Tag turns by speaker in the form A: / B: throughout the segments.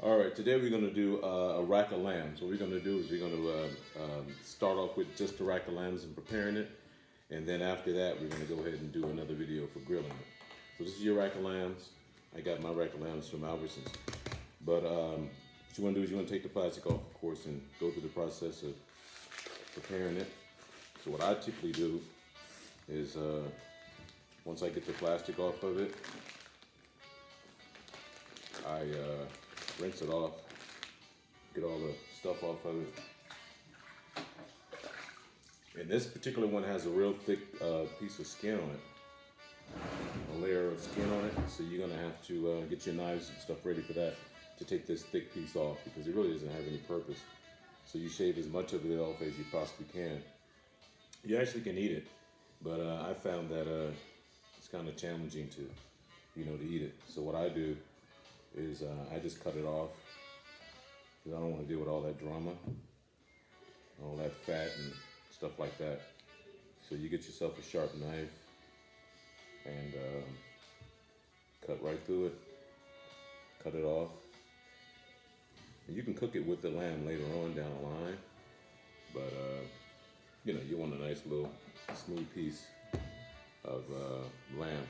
A: All right, today we're going to do a rack of lambs. What we're going to do is we're going to start off with just the rack of lambs and preparing it. And then after that, we're going to go ahead and do another video for grilling it. So this is your rack of lambs. I got my rack of lambs from Albertsons. But what you want to do is you want to take the plastic off, of course, and go through the process of preparing it. So what I typically do is once I get the plastic off of it, I rinse it off, get all the stuff off of it. And this particular one has a real thick piece of skin on it, a layer of skin on it. So you're gonna have to get your knives and stuff ready for that to take this thick piece off because it really doesn't have any purpose. So you shave as much of it off as you possibly can. You actually can eat it, but I found that it's kind of challenging to, to eat it. So what I do is I just cut it off because I don't want to deal with all that drama, all that fat and stuff like that. So you get yourself a sharp knife and cut right through it, cut it off. And you can cook it with the lamb later on down the line, but you want a nice little smooth piece of lamb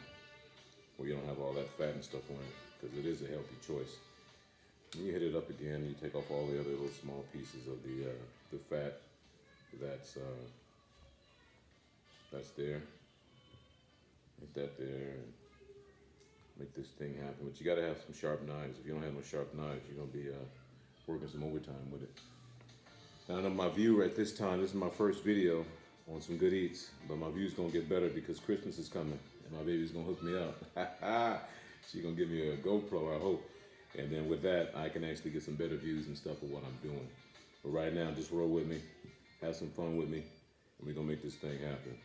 A: where you don't have all that fat and stuff on it, because it is a healthy choice. And you hit it up again, you take off all the other little small pieces of the fat that's there. Make that there and make this thing happen. But you gotta have some sharp knives. If you don't have no sharp knives, you're gonna be working some overtime with it. Now I know my view at this time, this is my first video on some good eats, but my view's gonna get better because Christmas is coming and my baby's gonna hook me up. She's gonna give me a GoPro, I hope. And then with that, I can actually get some better views and stuff of what I'm doing. But right now, just roll with me, have some fun with me, and we're gonna make this thing happen.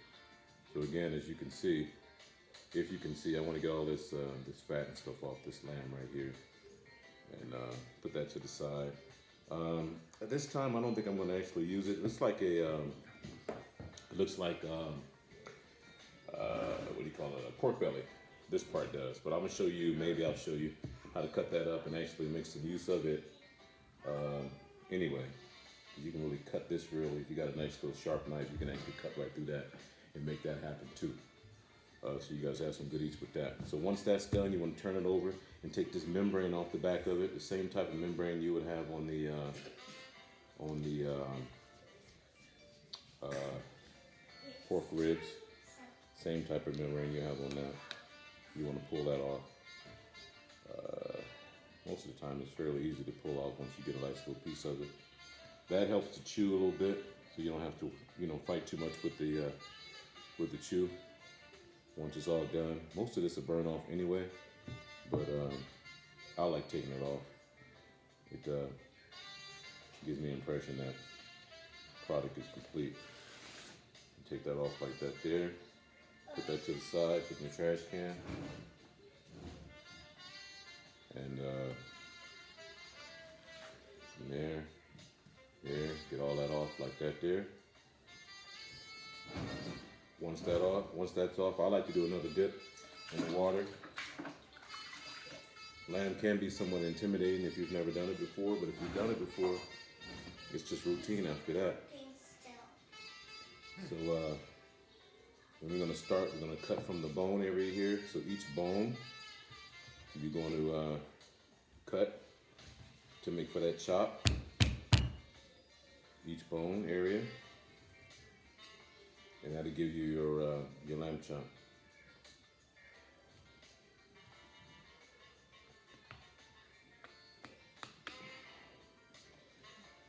A: So again, as you can see, if you can see, I wanna get all this fat and stuff off this lamb right here. And put that to the side. At this time, I don't think I'm gonna actually use it. It's like it looks like, what do you call it, a pork belly. This part does, but I'm gonna show you, maybe I'll show you how to cut that up and actually make some use of it anyway. You can really cut this really, if you got a nice little sharp knife, you can actually cut right through that and make that happen too. So you guys have some good eats with that. So once that's done, you want to turn it over and take this membrane off the back of it, the same type of membrane you would have on the pork ribs. Same type of membrane you have on that. You want to pull that off. Most of the time it's fairly easy to pull off once you get a nice little piece of it. That helps to chew a little bit, so you don't have to, fight too much with the chew. Once it's all done, most of this will burn off anyway, but I like taking it off. It gives me the impression that the product is complete. Take that off like that there. Put that to the side, put in the trash can. And from there, get all that off like that there. Once that's off, I like to do another dip in the water. Lamb can be somewhat intimidating if you've never done it before, but if you've done it before, it's just routine after that. So when we're gonna start, we're gonna cut from the bone area here. So each bone, you're going to cut to make for that chop. Each bone area. And that'll give you your lamb chop.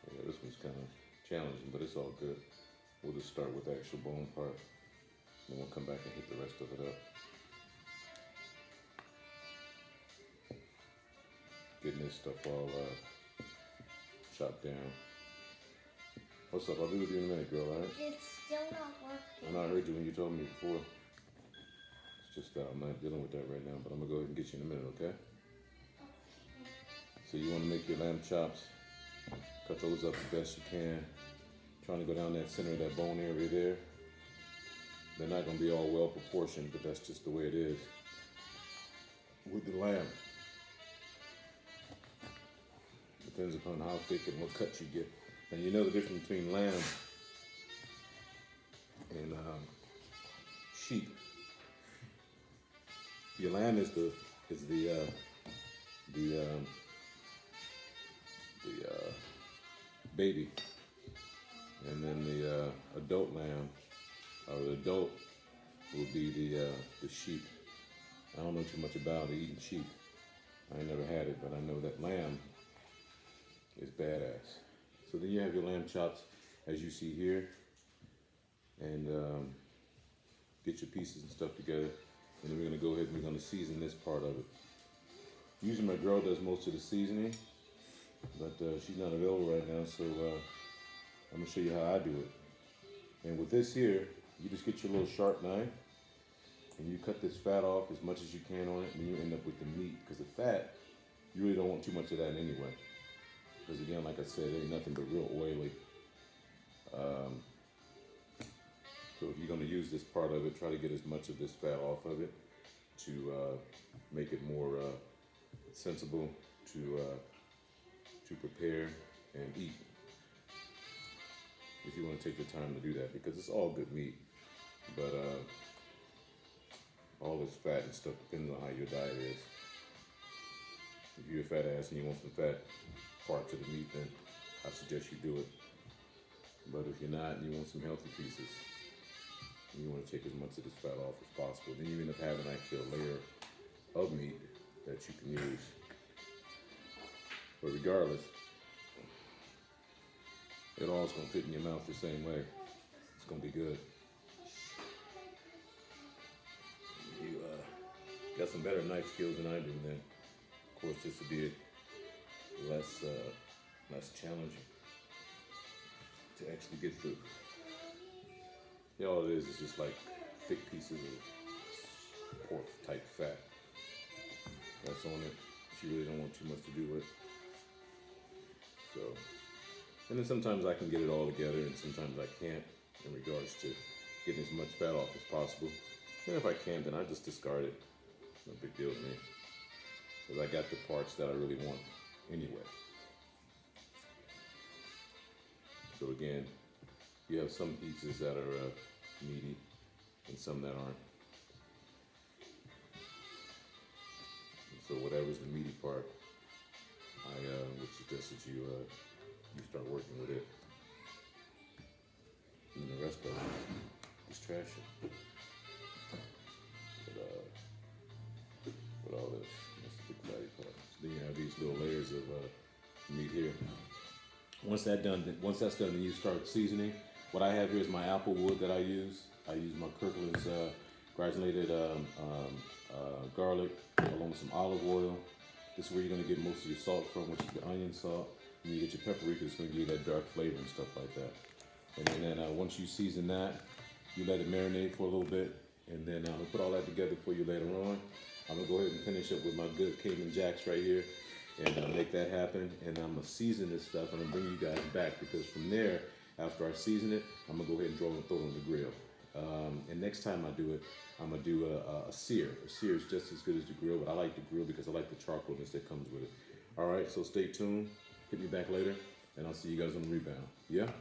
A: Yeah, this one's kind of challenging, but it's all good. We'll just start with the actual bone part. Then we'll come back and hit the rest of it up. Getting this stuff all chopped down. What's up? I'll be with you in a minute, girl, all right?
B: It's still not working.
A: I know I heard you when you told me before. It's just that I'm not dealing with that right now, but I'm gonna go ahead and get you in a minute, okay? So you wanna make your lamb chops. Cut those up the best you can. Trying to go down that center of that bone area there. They're not gonna be all well proportioned, but that's just the way it is with the lamb. Depends upon how thick and what cut you get. And you know the difference between lamb and sheep. Your lamb is the the baby, and then the adult lamb or the adult will be the sheep. I don't know too much about eating sheep. I ain't never had it, but I know that lamb is badass. So then you have your lamb chops, as you see here, and get your pieces and stuff together. And then we're gonna go ahead and we're gonna season this part of it. Usually my girl does most of the seasoning, but she's not available right now, so I'm gonna show you how I do it. And with this here, you just get your little sharp knife, and you cut this fat off as much as you can on it, and then you end up with the meat, because the fat, you really don't want too much of that anyway. Because again, like I said, it ain't nothing but real oily. So if you're gonna use this part of it, try to get as much of this fat off of it to make it more sensible to prepare and eat. If you want to take the time to do that, because it's all good meat, but all this fat and stuff depends on how your diet is. If you're a fat ass and you want some fat parts of the meat, then I suggest you do it. But if you're not and you want some healthy pieces, and you want to take as much of this fat off as possible, then you end up having actually a layer of meat that you can use. But regardless, it all's gonna fit in your mouth the same way. It's gonna be good. You got some better knife skills than I do, then of course this would be less challenging to actually get through. Yeah, all it is just like thick pieces of pork type fat. That's on it. You really don't want too much to do with. So, and then sometimes I can get it all together, and sometimes I can't, in regards to getting as much fat off as possible. And if I can't, then I just discard it. No big deal to me, because I got the parts that I really want anyway. So again, you have some pieces that are meaty and some that aren't. And so whatever's the meaty part, I would suggest that you start working with it. And the rest of it is trash. But all this, that's the big fatty part. So then you have these little layers of meat here. Once that's done, then you start seasoning. What I have here is my apple wood that I use. I use my Kirkland's granulated garlic along with some olive oil. This is where you're gonna get most of your salt from, which is the onion salt. And you get your paprika, it's gonna give you that dark flavor and stuff like that. And then once you season that, you let it marinate for a little bit. And then I'm gonna put all that together for you later on. I'm gonna go ahead and finish up with my good Cayman Jacks right here and make that happen. And I'm gonna season this stuff and I'm gonna bring you guys back, because from there, after I season it, I'm gonna go ahead and throw it on the grill. And next time I do it, I'm gonna do a sear. A sear is just as good as the grill, but I like the grill because I like the charcoalness that comes with it. All right, so stay tuned. Hit me back later, and I'll see you guys on the rebound. Yeah?